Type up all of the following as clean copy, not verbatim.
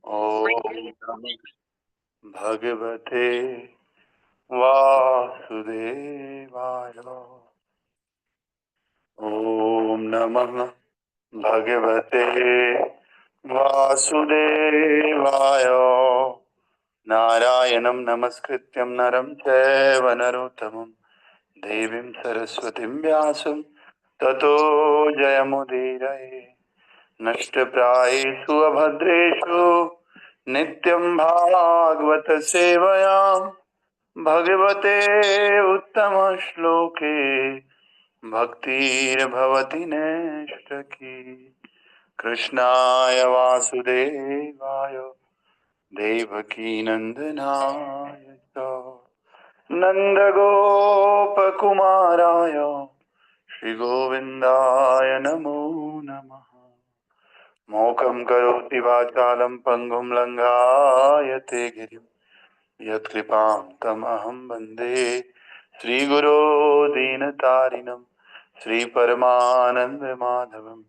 ओम नमः भगवते वासुदेवाय। ओम नमः भगवते वासुदेवाय। नारायणं नमस्कृत्यं नरं चैव नरोत्तमं देवीं सरस्वतीं व्यासं ततो जयमुदीरये। नष्टप्रायेषु अभद्रेषु नित्यं भागवत सेवयां भगवते उत्तमश्लोके भक्तिर्भवति नैष्ठकी। कृष्णाय वासुदेवाय देवकीनन्दनाय च नन्दगोपकुमाराय श्रीगोविन्दाय नमो नमः। मोकं करोति वाचालं पङ्गुं लङ्घायते गिरिं यत्कृपां तमहं वन्दे श्रीगुरो दीनतारिणं श्रीपरमानन्दमाधवं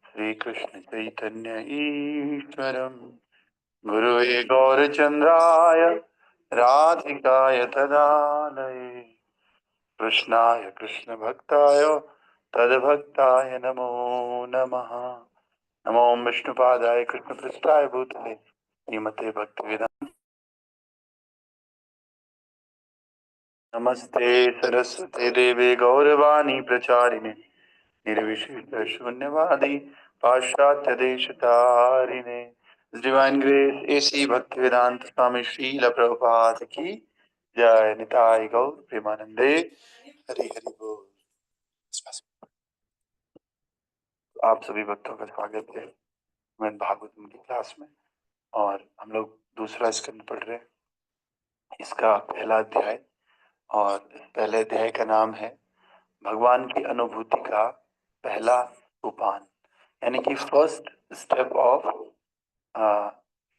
श्रीकृष्णचैतन्य ईश्वरं गुरुवे गौरचन्द्राय राधिकाय तदालये कृष्णाय कृष्णभक्ताय तद्भक्ताय नमो नमः। नमो विष्णुपादाय कृष्णपृष्ठाय भूतले श्रीमते भक्तिवेदांत। नमस्ते सरस्वते देवे गौरवाणी प्रचारिणे निर्विशेष शून्यवादी पाश्चात्य देशतारिणे। डिवाइन ग्रेस एसी भक्तिवेदांत स्वामी श्रील प्रभुपाद की जय। निताय गौर प्रेमानंदे हरि हरि बोल। आप सभी भक्तों का स्वागत है मैं भागवतम की क्लास में। और हम लोग दूसरा स्कंद पढ़ रहे हैं, इसका पहला अध्याय। और पहले अध्याय का नाम है भगवान की अनुभूति का पहला सोपान, यानी कि first step of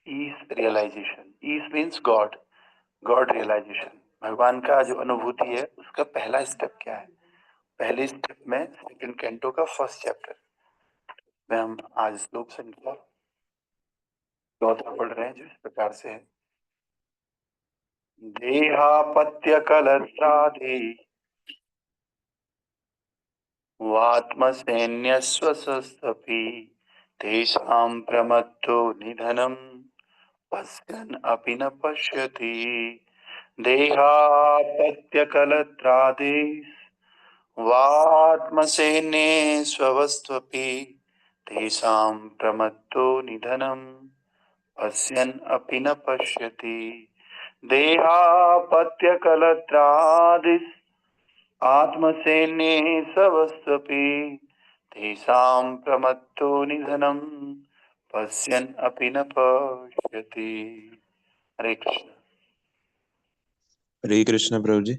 Ish realization. Ish means God, God realization. भगवान का जो अनुभूति है उसका पहला स्टेप क्या है। पहले स्टेप में सेकंड कैंटो का फर्स्ट चैप्टर में हम आज श्लोक संख्या 14 पढ़ रहे हैं, जो इस प्रकार से है। देहापत्य कलत्रादि वात्मसैन्यस्वसस्तपि तेषां प्रमत्तो निधनं पश्यन् अपि न पश्यति। देहापत्य कलत्रादि वात्मसैन्ये स्ववस्त्वपि तेषां प्रमत्तो निधनं पश्यन् अपि न पश्यति। देहापत्यकलत्रादिस् आत्मसैन्ये स्ववस्त्वपि तेषां प्रमत्तो निधनं पश्यन् अपि न पश्यति। हरे कृष्ण। हरे कृष्ण प्रभु जी।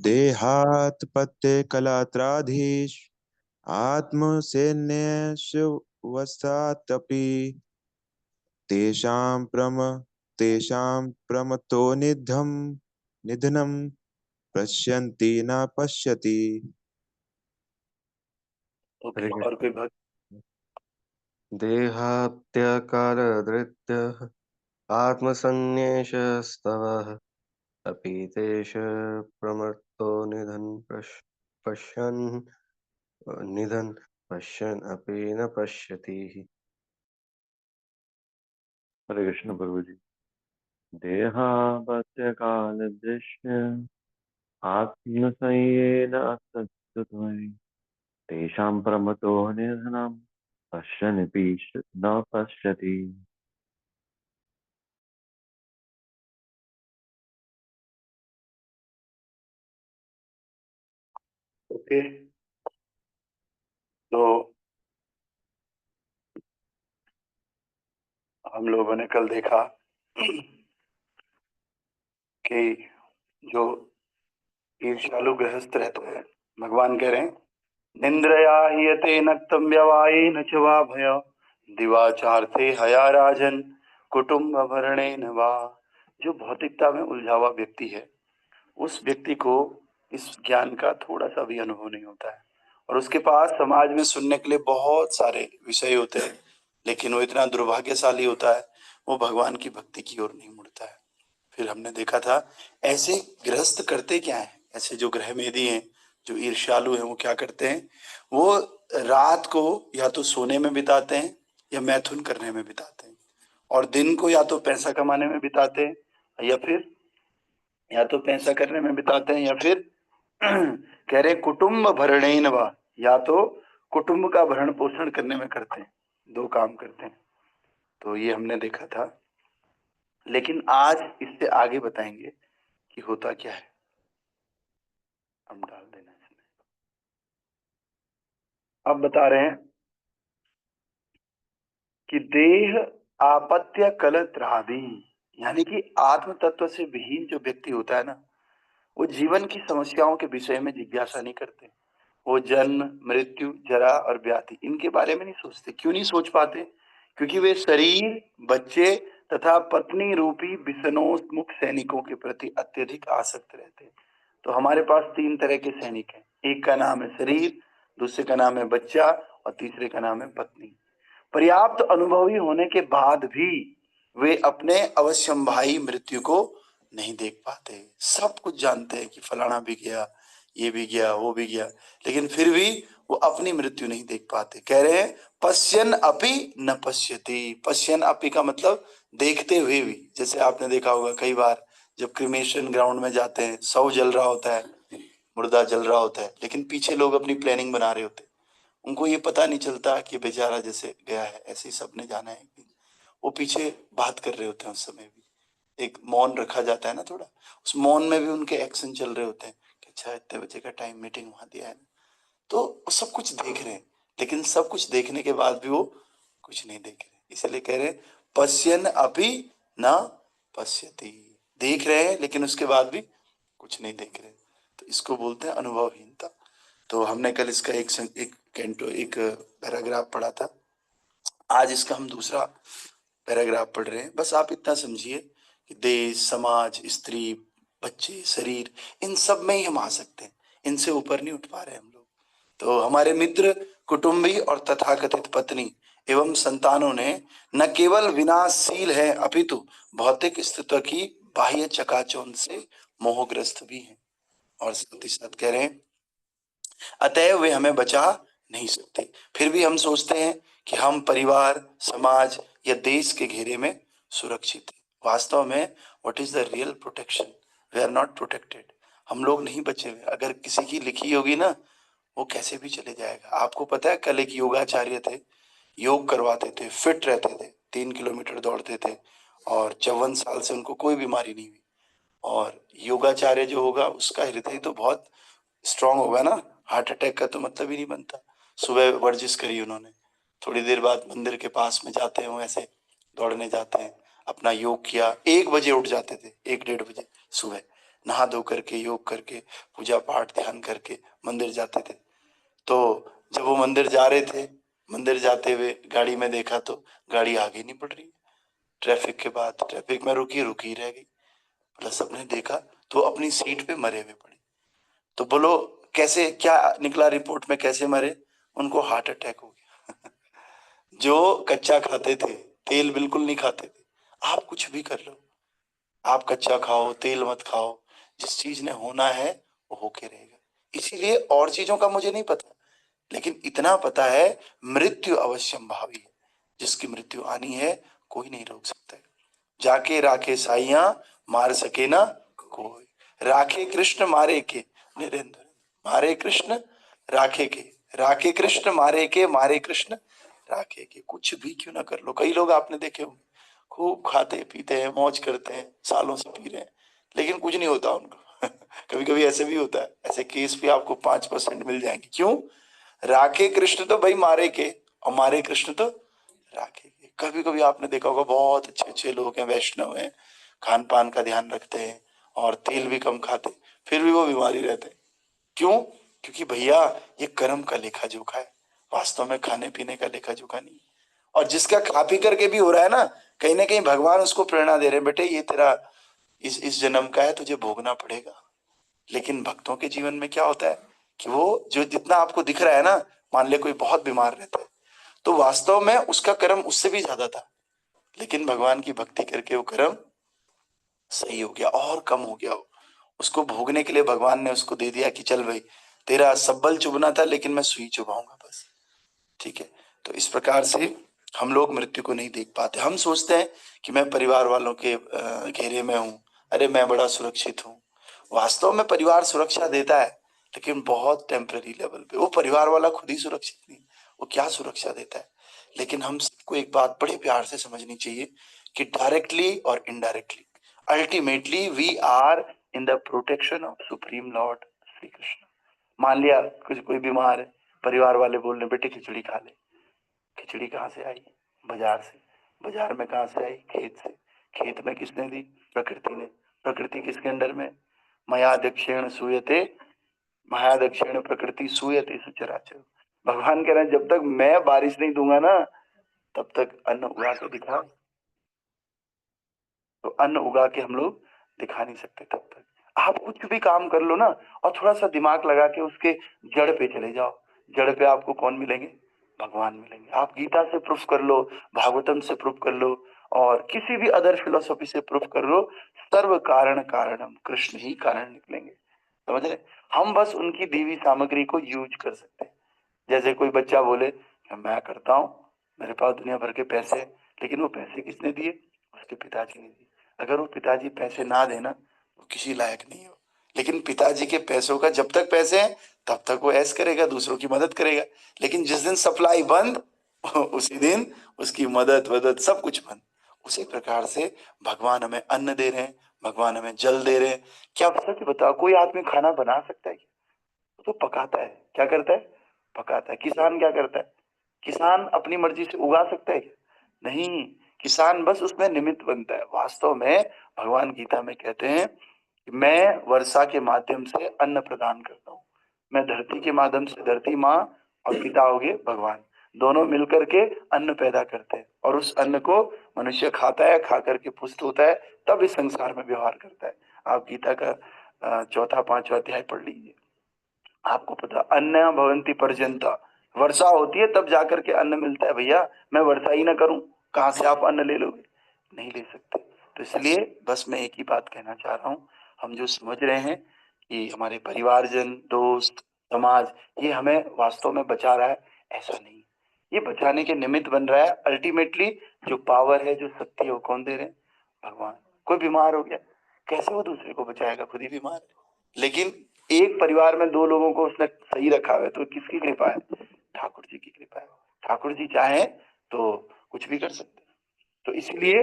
देहात्पत्य कलात्राधीश आत्मसैन्यस्वस्तापि तेषां प्रमत्तो निधनं पश्यन्ति न पश्यति। ओके, और कोई भक्त? देहाप्यकालधृत्यः आत्मसन्न्यासस्तवः अपि तेष प्रमत्तो निधन् पश्यन् अपि न पश्यति। हरे कृष्ण प्रभु जी। देहापत्यकालदृश्य आत्मसंयेन असक्तत्वं तेषां प्रमतो निधनं पश्यन्नपि न पश्यति। ओके, तो हम लोगों ने कल देखा कि जो ईर्ष्यालु गृहस्थ रहते हैं, भगवान कह रहे हैं निंद्रया हीयते नक्तं व्यवायेन च वा भय दिवाचार्थे हया राजन कुटुंब भरणेन वा। जो भौतिकता में उलझा हुआ व्यक्ति है, उस व्यक्ति को इस ज्ञान का थोड़ा सा भी अनुभव नहीं होता है, और उसके पास समाज में सुनने के लिए बहुत सारे विषय होते हैं, लेकिन वो इतना दुर्भाग्यशाली होता है, वो भगवान की भक्ति की ओर नहीं मुड़ता है। फिर हमने देखा था ऐसे गृहस्थ करते क्या है, ऐसे जो ग्रह मेदी हैं, जो ईर्ष्यालु हैं, वो क्या करते हैं, वो रात को या तो सोने में बिताते हैं या मैथुन करने में बिताते हैं, और दिन को या तो पैसा कमाने में बिताते हैं या तो पैसा करने में बिताते हैं, या फिर कह रहे कुटुंब भरणेन वा, या तो कुटुंब का भरण पोषण करने में करते हैं, दो काम करते हैं। तो ये हमने देखा था, लेकिन आज इससे आगे बताएंगे कि होता क्या है। हम डाल देना इसमें। अब बता रहे हैं कि देह आपत्य कल त्रादी, यानी कि आत्म तत्व से विहीन जो व्यक्ति होता है ना, वो जीवन की समस्याओं के विषय में जिज्ञासा नहीं करते। वो जन्म, मृत्यु, जरा और व्याधि, इनके बारे में नहीं सोचते। क्यों नहीं सोच पाते? क्योंकि वे शरीर, बच्चे तथा पत्नी रूपी विषणोन्मुख सैनिकों के प्रति अत्यधिक आसक्त रहते हैं। तो हमारे पास तीन तरह के सैनिक हैं, एक का नाम है शरीर, दूसरे का नाम है बच्चा, और तीसरे का नाम है पत्नी। पर्याप्त अनुभवी होने के बाद भी वे अपने अवश्यंभावी मृत्यु को नहीं देख पाते। सब कुछ जानते हैं कि फलाना भी गया, ये भी गया, वो भी गया, लेकिन फिर भी वो अपनी मृत्यु नहीं देख पाते। कह रहे हैं पश्यन अपि न पश्यति। पश्यन अपि का मतलब देखते हुए भी। जैसे आपने देखा होगा कई बार जब क्रिमेशन ग्राउंड में जाते हैं, शव जल रहा होता है, मुर्दा जल रहा होता है, लेकिन पीछे लोग अपनी प्लानिंग बना रहे होते हैं। उनको ये पता नहीं चलता कि बेचारा जैसे गया है, ऐसे ही सबने जाना है एक दिन। वो पीछे बात कर रहे होते हैं, उस समय भी एक मौन रखा जाता है ना थोड़ा, उस मौन में भी उनके एक्शन चल रहे होते हैं कि अच्छा इतने बजे का टाइम मीटिंग वहां दिया है ना। तो वो सब कुछ देख रहे हैं, लेकिन सब कुछ देखने के बाद भी वो कुछ नहीं देख रहे, इसलिए कह रहे हैं पश्यन अभी न पश्यति। देख रहे हैं लेकिन उसके बाद भी कुछ नहीं देख रहे, तो इसको बोलते हैं अनुभवहीनता। तो हमने कल इसका एक पैराग्राफ पढ़ा था, आज इसका हम दूसरा पैराग्राफ पढ़ रहे हैं। बस आप इतना समझिए कि देश, समाज, स्त्री, बच्चे, शरीर, इन सब में ही हम आ सकते हैं, इनसे ऊपर नहीं उठ पा रहे हम लोग। तो हमारे मित्र, कुटुंबी और तथाकथित पत्नी एवं संतानों ने न केवल विनाशशील है अपितु भौतिक अस्तित्व की बाह्य चकाचौंध से मोहग्रस्त भी हैं, और साथ ही साथ कह रहे हैं अतएव वे हमें बचा नहीं सकते। फिर भी हम सोचते हैं कि हम परिवार, समाज या देश के घेरे में सुरक्षित हैं। वास्तव में what is the real protection? We are not protected. हम लोग नहीं बचे हुए। अगर किसी की लिखी होगी ना, वो कैसे भी चले जाएगा। आपको पता है कल एक योगाचार्य थे, योग करवाते थे, फिट रहते थे, 3 किलोमीटर दौड़ते थे, और 54 साल से उनको कोई बीमारी नहीं हुई। और योगाचार्य जो होगा उसका हृदय तो बहुत स्ट्रांग होगा ना, हार्ट अटैक का तो मतलब ही नहीं बनता। सुबह वर्जिश करी उन्होंने, थोड़ी देर बाद मंदिर के पास में जाते हैं, ऐसे दौड़ने जाते हैं, अपना योग किया, 1 बजे उठ जाते थे, 1 डेढ़ बजे सुबह, नहा धो करके योग करके पूजा पाठ ध्यान करके मंदिर जाते थे। तो जब वो मंदिर जा रहे थे, मंदिर जाते हुए गाड़ी में देखा तो गाड़ी आगे नहीं बढ़ रही, ट्रैफिक के बाद ट्रैफिक में रुकी रुकी रह गई। प्लस सबने देखा तो अपनी सीट पे मरे हुए पड़े। तो बोलो कैसे, क्या निकला रिपोर्ट में, कैसे मरे? उनको हार्ट अटैक हो गया। जो कच्चा खाते थे, तेल बिल्कुल नहीं खाते थे। आप कुछ भी कर लो, आप कच्चा खाओ, तेल मत खाओ, जिस चीज ने होना है वो होके रहेगा। इसीलिए और चीजों का मुझे नहीं पता, लेकिन इतना पता है मृत्यु अवश्यंभावी है। जिसकी मृत्यु आनी है कोई नहीं रोक सकता है। जाके राखे साइया मार सके ना कोई, राखे कृष्ण मारे के निरेंद्र, मारे कृष्ण राखे के, राखे कृष्ण मारे के, मारे कृष्ण राखे के। कुछ भी क्यों ना कर लो। कई लोग आपने देखे होंगे खूब खाते पीते हैं, मौज करते हैं, सालों से पी रहे हैं, लेकिन कुछ नहीं होता उनको। कभी कभी ऐसे भी होता है, ऐसे केस भी आपको 5% मिल जाएंगे। क्यों? राखे कृष्ण तो भाई मारे के, और मारे कृष्ण तो राखे के। कभी कभी आपने देखा होगा बहुत अच्छे अच्छे लोग हैं, वैष्णव हैं, खान पान का ध्यान रखते हैं और तेल भी कम खाते, फिर भी वो बीमारी रहते हैं। क्यों? क्योंकि भैया ये कर्म का लेखा जोखा है, वास्तव में खाने पीने का लेखा जोखा नहीं। और जिसका खा पी करके भी हो रहा है ना कहीं भगवान उसको प्रेरणा दे रहे हैं, बेटे ये तेरा इस जन्म का है, तुझे भोगना पड़ेगा। लेकिन भक्तों के जीवन में क्या होता है कि वो जो जितना आपको दिख रहा है ना, मान ले कोई बहुत बीमार रहता है तो वास्तव में उसका कर्म उससे भी ज्यादा था, लेकिन भगवान की भक्ति करके वो कर्म सही हो गया और कम हो गया। उसको भोगने के लिए भगवान ने उसको दे दिया कि चल भाई तेरा सब्बल चुभना था लेकिन मैं सुई चुभाऊंगा बस, ठीक है। तो इस प्रकार से हम लोग मृत्यु को नहीं देख पाते। हम सोचते हैं कि मैं परिवार वालों के घेरे में हूँ, अरे मैं बड़ा सुरक्षित हूँ। वास्तव में परिवार सुरक्षा देता है, लेकिन बहुत टेम्पररी लेवल पे। वो परिवार वाला खुद ही सुरक्षित नहीं, वो क्या सुरक्षा देता है। लेकिन हम सबको एक बात बड़े प्यार से समझनी चाहिए कि डायरेक्टली और indirectly ultimately we are in the protection of supreme lord Shri Krishna. मान लिया कुछ कोई बीमार है, परिवार वाले बोल रहे बेटे खिचड़ी खा ले। खिचड़ी कहाँ से आई? बाजार से। बाजार में कहाँ से आई? खेत से। खेत में किसने दी? प्रकृति ने। प्रकृति किसके अंडर में? मया दक्षिण सूयते, मया दक्षिण प्रकृति सूयते सचराचर। भगवान कह रहे हैं जब तक मैं बारिश नहीं दूंगा ना तब तक अन्न उगा के दिखा। तो अन्न उगा के हम लोग दिखा नहीं सकते तब तक। आप कुछ भी काम कर लो ना और थोड़ा सा दिमाग लगा के उसके जड़ पे चले जाओ। जड़ पे आपको कौन मिलेंगे? भगवान मिलेंगे। आप गीता से प्रूफ कर लो, भागवतम से प्रूफ कर लो, और किसी भी अदर फिलोसॉफी से प्रूफ कर लो, सर्व कारण कारणम कृष्ण ही कारण निकलेंगे। समझ रहे? हम बस उनकी दी हुई सामग्री को यूज कर सकते हैं। जैसे कोई बच्चा बोले मैं करता हूँ, मेरे पास दुनिया भर के पैसे, लेकिन वो पैसे किसने दिए? उसके पिताजी ने दिए। अगर वो पिताजी पैसे ना देना तो किसी लायक नहीं हो। लेकिन पिताजी के पैसों का जब तक पैसे हैं तब तक वो ऐश करेगा, दूसरों की मदद करेगा। लेकिन जिस दिन सप्लाई बंद उसी दिन उसकी मदद वदद सब कुछ बंद। उसी प्रकार से भगवान हमें अन्न दे रहे हैं, भगवान हमें जल दे रहे हैं। क्या सच बताओ, कोई आदमी खाना बना सकता है? वो तो पकाता है। क्या करता है? पकाता है। किसान क्या करता है? किसान अपनी मर्जी से उगा सकता है क्या? नहीं, किसान बस उसमें निमित्त बनता है। वास्तव में भगवान गीता में कहते हैं कि मैं वर्षा के माध्यम से अन्न प्रदान करता हूँ। मैं धरती के माध्यम से, धरती माँ और पिता हो गए भगवान, दोनों मिलकर के अन्न पैदा करते हैं, और उस अन्न को मनुष्य खाता है, खा करके पुष्ट होता है, तब इस संसार में व्यवहार करता है। आप गीता का चौथा पांचवा अध्याय पढ़ लीजिए, आपको पता। अन्न भवंती पर्यंता, वर्षा होती है तब जाकर के अन्न मिलता है। भैया मैं वर्षा ही ना करूं, कहां से आप अन्न ले लोगे? नहीं ले सकते। तो इसलिए बस मैं एक ही बात कहना चाह रहा हूँ, हम जो समझ रहे हैं कि हमारे परिवारजन, दोस्त, समाज ये हमें वास्तव में बचा रहा है, ऐसा नहीं। ये बचाने के निमित्त बन रहा है। अल्टीमेटली जो पावर है, जो शक्ति है, वो कौन दे रहे हैं? भगवान। कोई बीमार हो गया, कैसे वो दूसरे को बचाएगा? खुद ही बीमार है। लेकिन एक परिवार में दो लोगों को उसने सही रखा हुआ है, तो किसकी कृपा है? ठाकुर जी की कृपा है। ठाकुर जी चाहे तो कुछ भी कर सकते हैं। तो इसलिए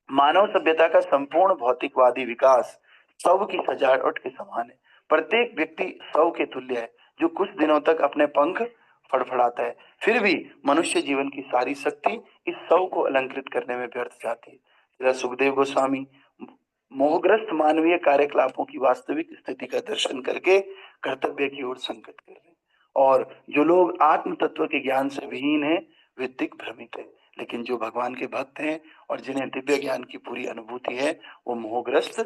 मानव सभ्यता का संपूर्ण भौतिकवादी विकास शव की सजावट के समान है। प्रत्येक व्यक्ति शव के तुल्य है, जो कुछ दिनों तक अपने पंख फड़फड़ाता है, फिर भी मनुष्य जीवन की सारी शक्ति इस शव को अलंकृत करने में व्यर्थ जाती है। जरा सुखदेव गोस्वामी मोहग्रस्त मानवीय कार्यकलापों की वास्तविक स्थिति का दर्शन करके कर्तव्य की ओर संकेत कर रहे हैं। और जो लोग आत्म तत्व के ज्ञान से विहीन हैं, वे दिग्भ्रमित हैं। लेकिन जो भगवान के भक्त हैं और जिन्हें दिव्य ज्ञान की पूरी अनुभूति है, वो मोहग्रस्त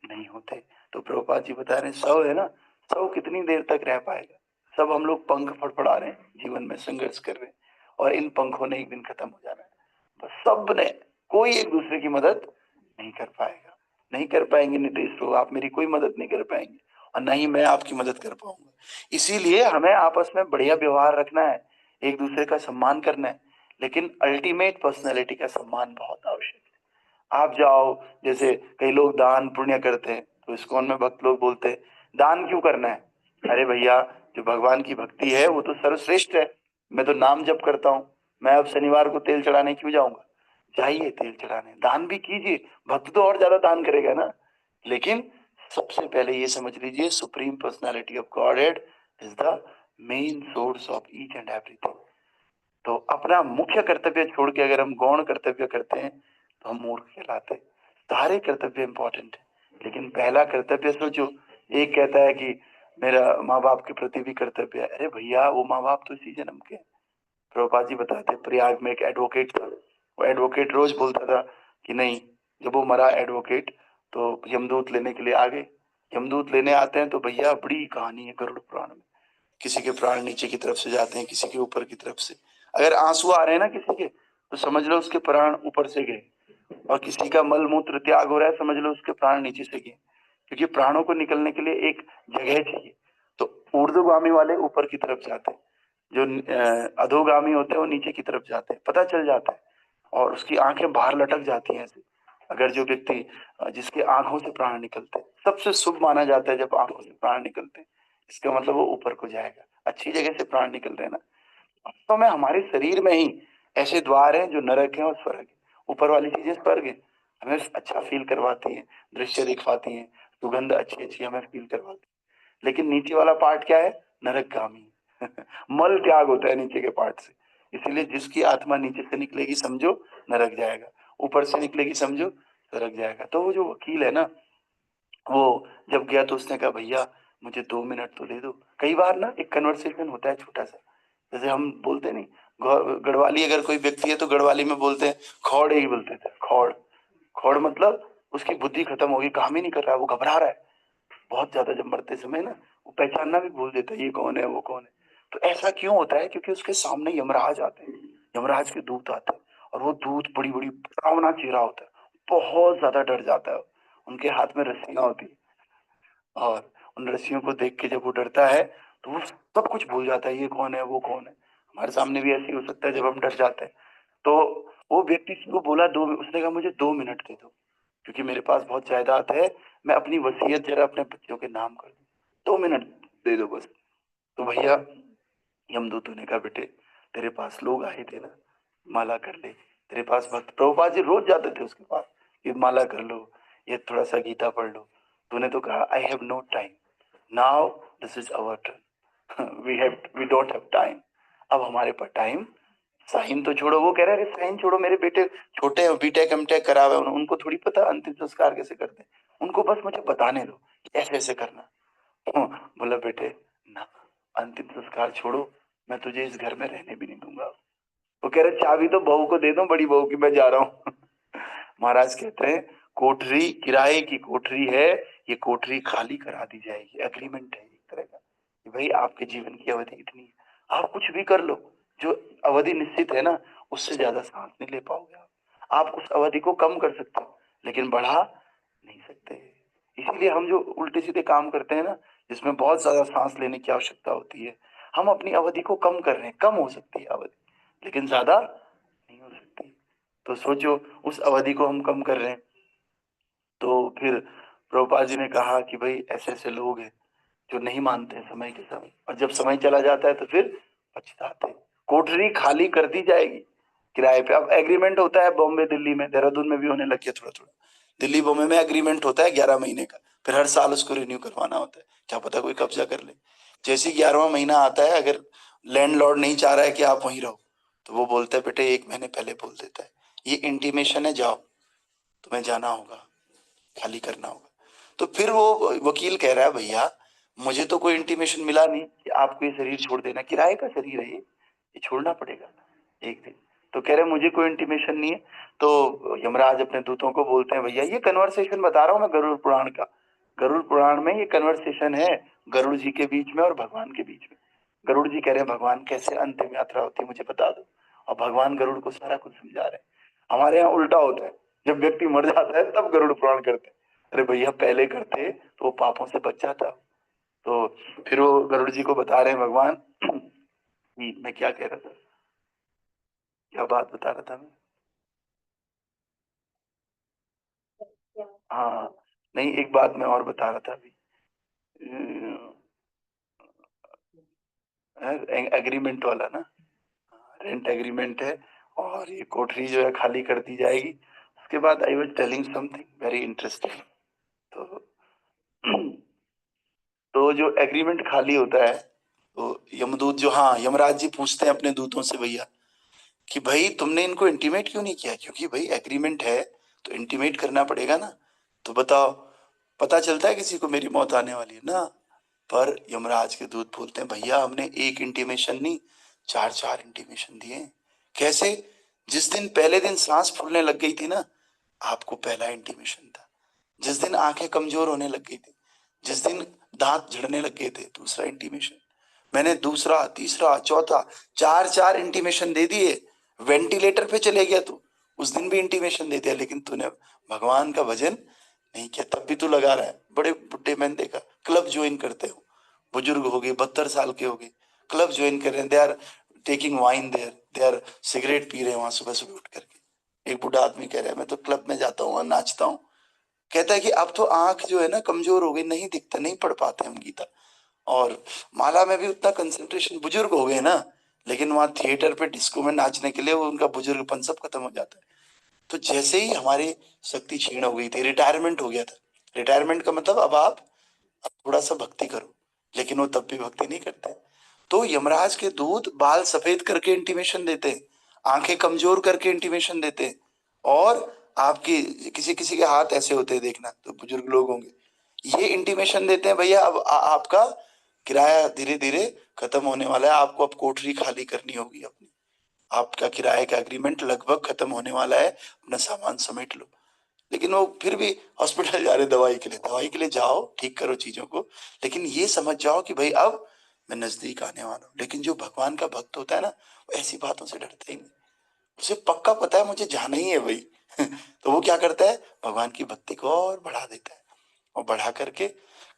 नहीं होते। तो प्रभुपाद जी बता रहे हैं, सौ है ना, सौ कितनी देर तक रह पाएगा? सब हम लोग पंख फड़फड़ा रहे हैं, जीवन में संघर्ष कर रहे हैं, और इन पंखों ने एक दिन खत्म हो जाना है। बस सब ने, कोई एक दूसरे की मदद नहीं कर पाएगा। नहीं कर पाएंगे नीतीश प्रभु, आप मेरी कोई मदद नहीं कर पाएंगे, और न ही मैं आपकी मदद कर पाऊंगा। इसीलिए हमें आपस में बढ़िया व्यवहार रखना है, एक दूसरे का सम्मान करना है, लेकिन अल्टीमेट पर्सनैलिटी का सम्मान बहुत आवश्यक है। आप जाओ, जैसे कई लोग दान पुण्य करते हैं, तो इस्कॉन में भक्त लोग बोलते हैं दान क्यों करना है? अरे भैया, जो भगवान की भक्ति है वो तो सर्वश्रेष्ठ है। मैं तो नाम जप करता हूँ, मैं अब शनिवार को तेल चढ़ाने क्यों जाऊंगा? जाइए तेल चढ़ाने, दान भी कीजिए, भक्त तो और ज्यादा दान करेगा ना। लेकिन सबसे पहले ये समझ लीजिए, supreme personality of godhead is the main source of each and everything. तो अपना मुख्य कर्तव्य छोड़ के अगर हम गौण कर्तव्य करते हैं तो हम मूर्ख कहलाते हैं। सारे कर्तव्य इंपॉर्टेंट है, लेकिन पहला कर्तव्य सोचो। एक कहता है कि मेरा माँ बाप के प्रति भी कर्तव्य है। अरे भैया, वो माँ बाप तो इसी जन्म के हैं। प्रभुपाद जी बताते, प्रयाग में एक एडवोकेट था। वो एडवोकेट रोज बोलता था कि नहीं, जब वो मरा एडवोकेट, तो यमदूत लेने के लिए आ गए। यमदूत लेने आते हैं तो भैया बड़ी कहानी है गरुड़ पुराण में। किसी के प्राण नीचे की तरफ से जाते हैं, किसी के ऊपर की तरफ से। अगर आंसू आ रहे हैं ना किसी के, तो समझ लो उसके प्राण ऊपर से गए, और किसी का मल मूत्र त्याग हो रहा है, समझ लो उसके प्राण नीचे से गए, क्योंकि प्राणों को निकलने के लिए एक जगह चाहिए। तो ऊर्ध्वगामी वाले ऊपर की तरफ जाते हैं, जो अधोगामी होते हैं वो नीचे की तरफ जाते हैं, पता चल जाता है, और उसकी आंखें बाहर लटक जाती हैं ऐसे। अगर जो व्यक्ति जिसके आंखों से प्राण निकलते हैं, सबसे शुभ माना जाता है जब आंखों से प्राण निकलते हैं, इसका मतलब वो ऊपर को जाएगा, अच्छी जगह से प्राण निकल रहे हैं ना। वास्तव में हमारे शरीर में ही ऐसे द्वार हैं जो नरक है और स्वर्ग है। ऊपर वाली चीजें स्वर्ग है, हमें अच्छा फील करवाती है, दृश्य दिखवाती है, सुगंध अच्छी अच्छी हमें फील करवाती है। लेकिन नीचे वाला पार्ट क्या है? नरकगामी। मल त्याग होता है नीचे के पार्ट से। इसीलिए जिसकी आत्मा नीचे से निकलेगी समझो नरक जाएगा, ऊपर से निकलेगी समझो स्वर्ग जाएगा। तो वो जो वकील है ना, वो जब गया तो उसने कहा भैया मुझे 2 मिनट तो दे दो। कई बार ना एक कन्वर्सेशन होता है छोटा सा, जैसे हम बोलते नहीं, गढ़वाली अगर कोई व्यक्ति है तो गढ़वाली में बोलते हैं खौड़, ही बोलते थे खौड़। खौड़ मतलब उसकी बुद्धि खत्म होगी, काम ही नहीं कर रहा है, वो घबरा रहा है बहुत ज्यादा। जब मरते समय ना वो पहचानना भी भूल देता है ये कौन है वो कौन है। तो ऐसा क्यों होता है? क्योंकि उसके सामने यमराज आते हैं, यमराज के दूत आते हैं, और वो दूत बड़ी बड़ी डरावना चेहरा होता है, बहुत ज्यादा डर जाता है। उनके हाथ में रस्सियां होती है, और उन रस्सियों को देख के जब वो डरता है तो वो सब कुछ भूल जाता है, ये कौन है वो कौन है। हमारे सामने भी ऐसे ही हो सकता है जब हम डर जाते हैं। तो वो व्यक्ति को बोला उसने कहा मुझे 2 मिनट दे दो, क्योंकि मेरे पास बहुत जायदाद है, मैं अपनी वसीयत जरा अपने बच्चों के नाम कर दूं, 2 मिनट दे दो बस। तो भैया यमदूतों ने कहा बेटे तेरे पास लोग आए थे ना, माला कर ले। तेरे पास भक्त प्रभुपाद जी रोज जाते थे उसके पास, ये माला कर लो, ये थोड़ा सा गीता पढ़ लो। तूने तो कहा I have no time, now this is our turn, we don't have time. अब हमारे पास टाइम, साइन तो छोड़ो, वो कह रहे हैं साइन छोड़ो, मेरे बेटे छोटे हैं, बीटेक एमटेक करा हुआ है, उनको थोड़ी पता अंतिम संस्कार कैसे करते हैं, उनको बस मुझे बताने दो कि ऐसे ऐसे करना। बोला बेटे ना, अंतिम संस्कार छोड़ो, मैं तुझे इस घर में रहने भी नहीं दूंगा। वो कह रहे चाबी तो बहू को दे दो, बड़ी बहू की, मैं जा रहा हूँ। महाराज कहते हैं कोठरी किराए की कोठरी है, ये कोठरी खाली करा दी जाएगी, एग्रीमेंट है एक तरह का कि भाई आपके जीवन की अवधि इतनी है, आप कुछ भी कर लो, जो अवधि निश्चित है ना उससे ज्यादा सांस नहीं ले पाओगे आप उस अवधि को कम कर सकते हो लेकिन बढ़ा नहीं सकते। इसीलिए हम जो उल्टे सीधे काम करते हैं ना, जिसमें बहुत ज्यादा सांस लेने की आवश्यकता होती है, हम अपनी अवधि को कम कर रहे हैं। कम हो सकती है अवधि, लेकिन ज्यादा नहीं हो सकती। तो सोचो उस अवधि को हम कम कर रहे हैं। तो फिर प्रभुपाद जी ने कहा कि भाई ऐसे ऐसे लोग हैं जो नहीं मानते हैं समय के समय, और जब समय चला जाता है तो फिर पछताते हैं। कोठरी खाली कर दी जाएगी किराए पे। अब एग्रीमेंट होता है बॉम्बे दिल्ली में, देहरादून में भी होने लग गया थोड़ा थोड़ा। दिल्ली बॉम्बे में एग्रीमेंट होता है 11 महीने का, फिर हर साल उसको रिन्यू करवाना होता है, क्या पता कोई कब्जा कर ले। जैसे 11वां महीना आता है, अगर लैंडलॉर्ड नहीं चाह रहा है कि आप वहीं रहो, तो वो बोलता है बेटे 1 महीने पहले बोल देता है ये इंटीमेशन है, जाओ तुम्हें जाना होगा, खाली करना होगा। तो फिर वो वकील कह रहा है भैया मुझे तो कोई इंटीमेशन मिला नहीं कि आपको ये शरीर छोड़ देना, किराए का शरीर है ये छोड़ना पड़ेगा एक दिन। तो कह रहे मुझे कोई इंटीमेशन नहीं है। तो यमराज अपने दूतों को बोलते हैं भैया ये कन्वर्सेशन बता रहा हूँ मैं गरुड़ पुराण का, गरुड़ पुराण में ये कन्वर्सेशन है गरुड़ जी के बीच में और भगवान के बीच में। गरुड़ जी कह रहे हैं भगवान कैसे अंतिम यात्रा होती है मुझे बता दो, और भगवान गरुड़ को सारा कुछ समझा रहे हैं। हमारे यहाँ उल्टा होता है, जब व्यक्ति मर जाता है तब गरुड़ पुराण करते हैं। अरे भैया पहले करते तो वो पापों से बच जाता। तो फिर वो गरुड़ जी को बता रहे हैं भगवान कि मैं क्या कह रहा था, क्या बात बता रहा था मैं। हाँ नहीं, एक बात मैं और बता रहा था अभी, एग्रीमेंट वाला ना, रेंट एग्रीमेंट है, और ये कोठरी जो है खाली कर दी जाएगी। उसके बाद I was telling something very interesting. तो तो जो एग्रीमेंट खाली होता है तो यमदूत जो, हाँ यमराज जी पूछते हैं अपने दूतों से भैया कि भाई तुमने इनको इंटीमेट क्यों नहीं किया, क्योंकि भाई एग्रीमेंट है तो इंटीमेट करना पड़ेगा ना। तो बताओ पता चलता है किसी को मेरी मौत आने वाली है ना। पर यमराज के दूत बोलते हैं भैया हमने एक इंटीमेशन नहीं, चार चार इंटीमेशन दिए। कैसे? जिस दिन पहले दिन सांस फूलने लग गई थी ना, आपको पहला इंटीमेशन था। जिस दिन आंखें कमजोर होने लग गई थी, जिस दिन दांत झड़ने लग गए थे, दूसरा इंटीमेशन। मैंने दूसरा, तीसरा, चौथा, 4 इंटीमेशन दे दिए, वेंटिलेटर पे चले गया तू, उस दिन भी इंटीमेशन दे दिया, लेकिन तूने भगवान का भजन नहीं किया, तब भी तू लगा रहा है। बड़े बुढ़े मैंने देखा क्लब ज्वाइन करते हो, बुजुर्ग हो गए, 72 साल के हो गए, क्लब ज्वाइन कर रहे हैं, they are taking wine there, they are cigarette पी रहे हैं वहां सुबह सुबह उठ करके। एक बूढ़ा आदमी कह रहा है मैं तो क्लब में जाता हूँ, नाचता हूँ। कहता है कि अब तो आंख जो है ना कमजोर हो गई, नहीं दिखता, नहीं पढ़ पाते हम गीता, और माला में भी उतना कंसंट्रेशन, बुजुर्ग हो गए ना, लेकिन वहां थिएटर पे डिस्को में नाचने के लिए वो उनका बुजुर्गपन सब खत्म हो जाता है। तो जैसे ही हमारी शक्ति क्षीण हो गई थी, रिटायरमेंट हो गया था। रिटायरमेंट का मतलब अब थोड़ा सा भक्ति करो, लेकिन वो तब भी भक्ति नहीं करते। तो यमराज के दूत बाल सफेद करके इंटीमेशन देते हैं, आंखें कमजोर करके इंटीमेशन देते हैं, और आपकी किसी किसी के हाथ ऐसे होते हैं, देखना तो बुजुर्ग लोग होंगे, ये इंटीमेशन देते हैं भैया अब आपका किराया धीरे धीरे खत्म होने वाला है, आपको अब कोठरी खाली करनी होगी अपनी, आपका किराए का एग्रीमेंट लगभग खत्म होने वाला है, अपना सामान समेट लो। लेकिन वो फिर भी हॉस्पिटल जा रहे दवाई के लिए जाओ, ठीक करो चीजों को, लेकिन ये समझ जाओ कि भाई अब मैं नजदीक आने वाला हूँ। लेकिन जो भगवान का भक्त होता है ना, वो ऐसी बातों से डरता ही नहीं, उसे पक्का पता है मुझे जाना ही है भाई। तो वो क्या करता है, भगवान की भक्ति को और बढ़ा देता है, और बढ़ा करके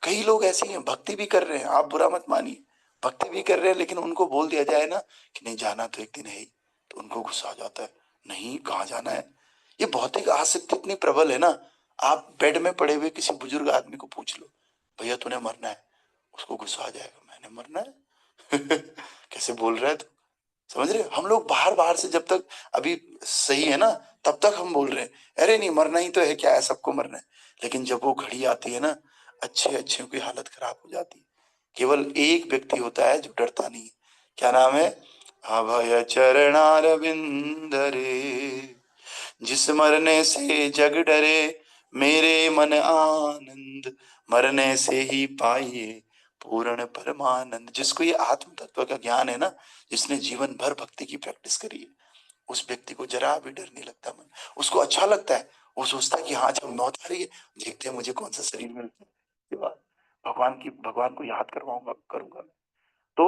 कई लोग ऐसे ही हैं, भक्ति भी कर रहे हैं, आप बुरा मत मानिए, भक्ति भी कर रहे हैं, लेकिन उनको बोल दिया जाए ना कि नहीं जाना तो एक दिन है ही, तो उनको गुस्सा आ जाता है, नहीं कहाँ जाना है। ये भौतिक आसक्ति इतनी प्रबल है ना, आप बेड में पड़े हुए किसी बुजुर्ग आदमी को पूछ लो भैया तूने मरना है, उसको गुस्सा आ जाएगा, मैंने मरना है। कैसे बोल रहा है तू, समझ रहे हो? हम लोग बाहर बाहर से जब तक अभी सही है ना, तब तक हम बोल रहे हैं अरे नहीं मरना ही तो है, क्या है, सबको मरना है। लेकिन जब वो घड़ी आती है ना, अच्छे अच्छे की हालत खराब हो जाती है। केवल एक व्यक्ति होता है जो डरता नहीं है, क्या नाम है, अभय चरणारविंद रे, जिस मरने से जग डरे, मेरे मन आनंद, मरने से ही पाइए पूर्ण परमानंद। जिसको ये आत्म तत्व का ज्ञान है ना, जिसने जीवन भर भक्ति की प्रैक्टिस करी है, उस व्यक्ति को जरा भी डर नहीं लगता, मन उसको अच्छा लगता है, वो सोचता है कि हाँ जब मौत आ रही है, देखते हैं मुझे कौन सा शरीर मिलता है, इसके बाद भगवान को याद करवाऊंगा, करूंगा मैं। तो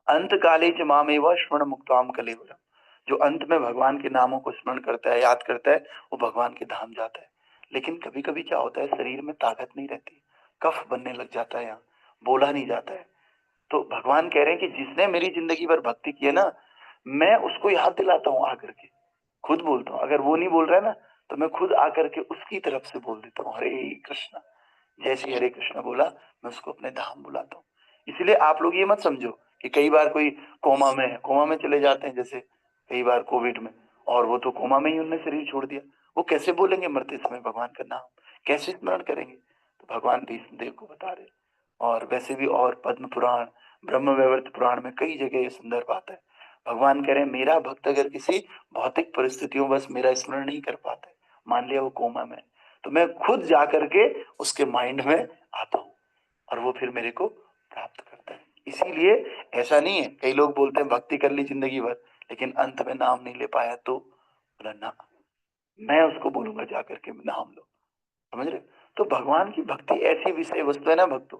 अंत काले च मामेव स्मरण मुक्ताम कलेवरम, जो अंत में भगवान के नामों को स्मरण करता है, याद करता है, वो भगवान के धाम जाता है। लेकिन कभी कभी क्या होता है, शरीर में ताकत नहीं रहती, कफ बनने लग जाता है, यहाँ बोला नहीं जाता है। तो भगवान कह रहे हैं कि जिसने मेरी जिंदगी भर भक्ति की है ना, मैं उसको याद दिलाता हूँ आकर के, खुद बोलता हूँ। अगर वो नहीं बोल रहा है ना, तो मैं खुद आकर के उसकी तरफ से बोल देता हूँ हरे कृष्णा। जैसे हरे कृष्णा बोला, मैं उसको अपने धाम बुलाता हूँ। इसलिए आप लोग ये मत समझो कि कई बार कोई कोमा में है, कोमा में चले जाते हैं, जैसे कई बार कोविड में, और वो तो कोमा में ही उन्होंने शरीर छोड़ दिया, वो कैसे बोलेंगे मरते समय भगवान का नाम, कैसे स्मरण करेंगे। तो भगवान भीष्मदेव को बता रहे। और वैसे भी और पद्म पुराण, ब्रह्म वैवर्त पुराण में कई जगह ये संदर्भ आता है। भगवान कह रहे हैं मेरा भक्त अगर किसी भौतिक परिस्थितियों बस मेरा स्मरण नहीं कर पाता है, मान लिया वो कोमा में, तो मैं खुद जा करके उसके माइंड में आता हूँ, और वो फिर मेरे को प्राप्त करता है। इसीलिए ऐसा नहीं है, कई लोग बोलते हैं भक्ति कर ली जिंदगी भर, लेकिन अंत में नाम नहीं ले पाया, तो बोला ना, मैं उसको बोलूंगा जाकर के नाम लो, समझ रहे। तो भगवान की भक्ति ऐसी विषय वस्तु है ना भक्तों,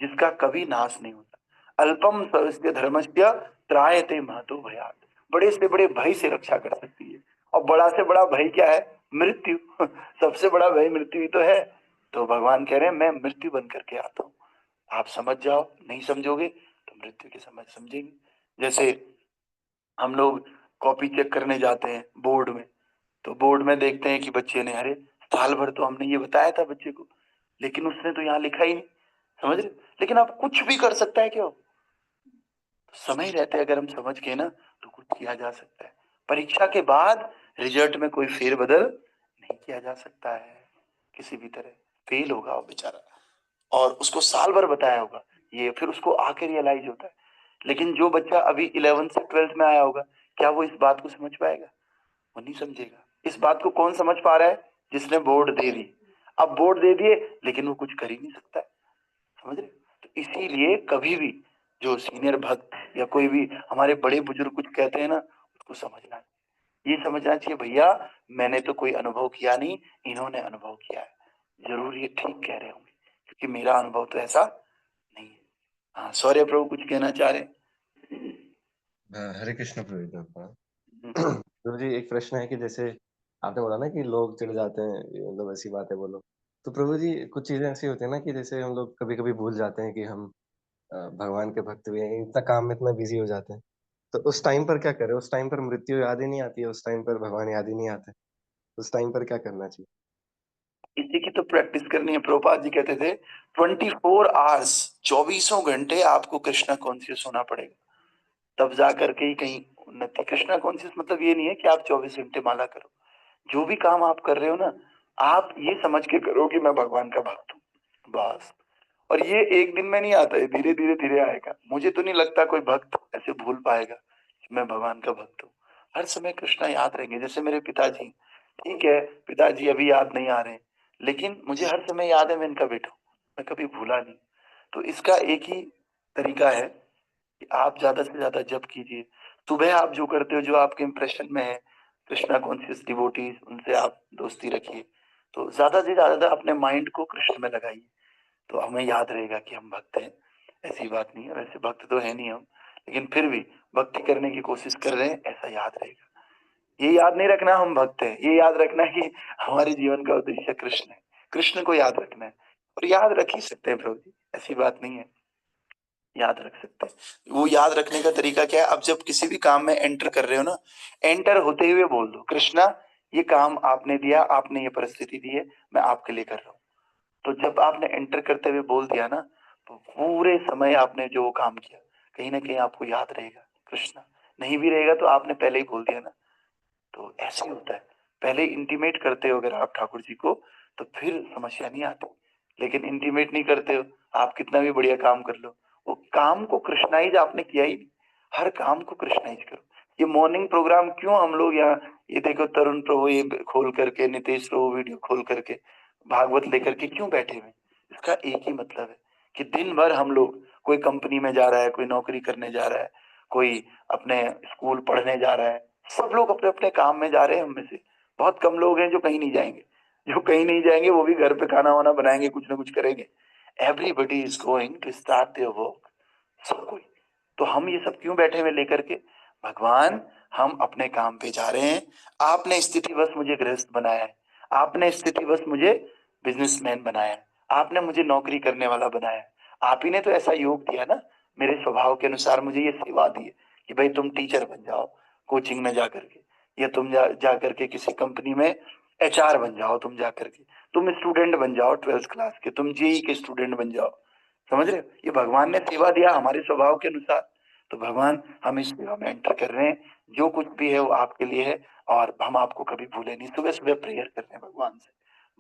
जिसका कभी नाश नहीं होता। अल्पम स्वस्य धर्मस्य त्रायते महतो भयात्, बड़े से बड़े भय से रक्षा कर सकती है। और बड़ा से बड़ा भय क्या है, मृत्यु। सबसे बड़ा भय मृत्यु ही तो है। तो भगवान कह रहे हैं मैं मृत्यु बन करके आता हूँ, आप समझ जाओ, नहीं समझोगे तो मृत्यु की समझेंगे। जैसे हम लोग कॉपी चेक करने जाते हैं बोर्ड में, तो बोर्ड में देखते हैं कि बच्चे ने, अरे साल भर तो हमने ये बताया था बच्चे को, लेकिन उसने तो यहाँ लिखा ही नहीं, समझ रहे। लेकिन अब कुछ भी कर सकता है क्या, समय रहते अगर हम समझ गए ना, तो कुछ किया जा सकता है। परीक्षा के बाद रिजल्ट में कोई फेरबदल नहीं किया जा सकता है, किसी भी तरह फेल होगा वो बेचारा, और उसको साल भर बताया होगा ये, फिर उसको आके रियलाइज होता है। लेकिन जो बच्चा अभी 11th से 12th में आया होगा, क्या वो इस बात को समझ पाएगा, वो नहीं समझेगा। इस बात को कौन समझ पा रहा है, जिसने बोर्ड दे दी। अब बोर्ड दे दिए, लेकिन वो कुछ कर ही नहीं सकता है, समझ रहे। तो इसीलिए कभी भी जो सीनियर भक्त या कोई भी हमारे बड़े बुजुर्ग कुछ कहते हैं ना, उसको समझना, ये समझना चाहिए भैया मैंने तो कोई अनुभव किया नहीं, इन्होंने अनुभव किया है, जरूर ये ठीक कह रहे होंगे, क्योंकि मेरा अनुभव तो ऐसा नहीं है। हाँ सौर्य प्रभु कुछ कहना चाह रहे हरे कृष्ण प्रभु जी। हैं? प्रभु जी एक प्रश्न है कि जैसे आपने बोला ना कि लोग चिढ़ जाते हैं, ये मतलब ऐसी बातें बोलो। तो प्रभु जी कुछ चीज़ें ऐसी होती हैं ना कि जैसे हम लोग कभी-कभी भूल जाते हैं कि हम भगवान के भक्त भी हैं, इतना काम में इतना बिज़ी हो जाते हैं। तो उस टाइम पर क्या करें? उस टाइम पर मृत्यु याद ही नहीं आती है, उस टाइम पर भगवान याद ही नहीं आते। उस टाइम पर क्या करना चाहिए? इसी की तो प्रैक्टिस करनी है। प्रभुपाद जी कहते थे 24 आवर्स, 24 घंटे आपको कृष्णा कॉन्शियस होना पड़ेगा, तब जा करके ही कहीं उन्नति। कृष्णा कॉन्शियस मतलब ये नहीं है कि आप 24 घंटे माला करो। जो भी काम आप कर रहे हो ना, आप ये समझ के करो कि मैं भगवान का भक्त हूँ, बस। और ये एक दिन में नहीं आता है, धीरे धीरे धीरे आएगा। मुझे तो नहीं लगता कोई भक्त ऐसे भूल पाएगा कि मैं भगवान का भक्त हूँ। हर समय कृष्णा याद रहेंगे। जैसे मेरे पिताजी, ठीक है पिताजी अभी याद नहीं आ रहे, लेकिन मुझे हर समय याद है मैं इनका बेटा हूँ, मैं कभी भूला नहीं। तो इसका एक ही तरीका है कि आप ज्यादा से ज्यादा जप कीजिए। सुबह आप जो करते हो, जो आपके इंप्रेशन में है, कृष्णा कॉन्शियस डिवोटीज, उनसे आप दोस्ती रखिए। तो ज्यादा से ज्यादा अपने माइंड को कृष्ण में लगाइए, तो हमें याद रहेगा कि हम भक्त हैं। ऐसी बात नहीं है, वैसे भक्त तो है नहीं हम, लेकिन फिर भी भक्ति करने की कोशिश कर रहे हैं, ऐसा याद रहेगा। ये याद नहीं रखना हम भक्त हैं, ये याद रखना है कि हमारे जीवन का उद्देश्य कृष्ण है। कृष्ण को याद रखना है, और याद रख ही सकते हैं प्रभु जी, ऐसी बात नहीं है, याद रख सकते हैं। वो याद रखने का तरीका क्या है? अब जब किसी भी काम में एंटर कर रहे हो ना, एंटर होते हुए बोल दो, कृष्णा ये काम आपने दिया, आपने ये परिस्थिति दी है, मैं आपके लिए कर रहा हूँ। तो जब आपने एंटर करते हुए बोल दिया ना, तो पूरे समय आपने जो काम किया कहीं ना कहीं आपको याद रहेगा कृष्णा। नहीं भी रहेगा तो आपने पहले ही बोल दिया ना। तो ऐसे ही होता है, पहले इंटीमेट करते हो अगर आप ठाकुर जी को, तो फिर समस्या नहीं आती। लेकिन इंटीमेट नहीं करते हो, आप कितना भी बढ़िया काम कर लो, वो काम को कृष्णाइज आपने किया ही नहीं। हर काम को कृष्णाइज करो। ये मॉर्निंग प्रोग्राम क्यों हम लोग यहाँ, ये देखो तरुण प्रभु ये खोल करके, नितेश प्रभु वीडियो खोल करके, भागवत लेकर के क्यों बैठे हुए हैं? इसका एक ही मतलब है कि दिन भर हम लोग, कोई कंपनी में जा रहा है, कोई नौकरी करने जा रहा है, कोई अपने स्कूल पढ़ने जा रहा है, सब लोग अपने अपने काम में जा रहे हैं। हम में से बहुत कम लोग हैं जो कहीं नहीं जाएंगे। जो कहीं नहीं जाएंगे वो भी घर पे खाना वाना बनाएंगे, कुछ ना कुछ करेंगे। Everybody is going to start their work, सब कोई। तो हम ये सब क्यों बैठे हुए लेकर के? भगवान हम अपने काम पे जा रहे हैं, आपने स्थितिवश मुझे गृहस्थ बनाया है, आपने स्थितिवश मुझे बिजनेसमैन बनाया है, आपने मुझे नौकरी करने वाला बनाया है। आप ही ने तो ऐसा योग दिया ना, मेरे स्वभाव के अनुसार मुझे ये सेवा दी है कि भाई तुम टीचर बन जाओ कोचिंग में जा करके, या तुम जा करके किसी कंपनी में एचआर बन जाओ, तुम जा करके, तुम स्टूडेंट बन जाओ 12th क्लास के, तुम जेई के स्टूडेंट बन जाओ। समझ रहे हो? ये भगवान ने सेवा दिया हमारे स्वभाव के अनुसार। तो भगवान हम इस सेवा में एंटर कर रहे हैं, जो कुछ भी है वो आपके लिए है, और हम आपको कभी भूले नहीं। सुबह सुबह प्रेयर कर रहे हैं भगवान से,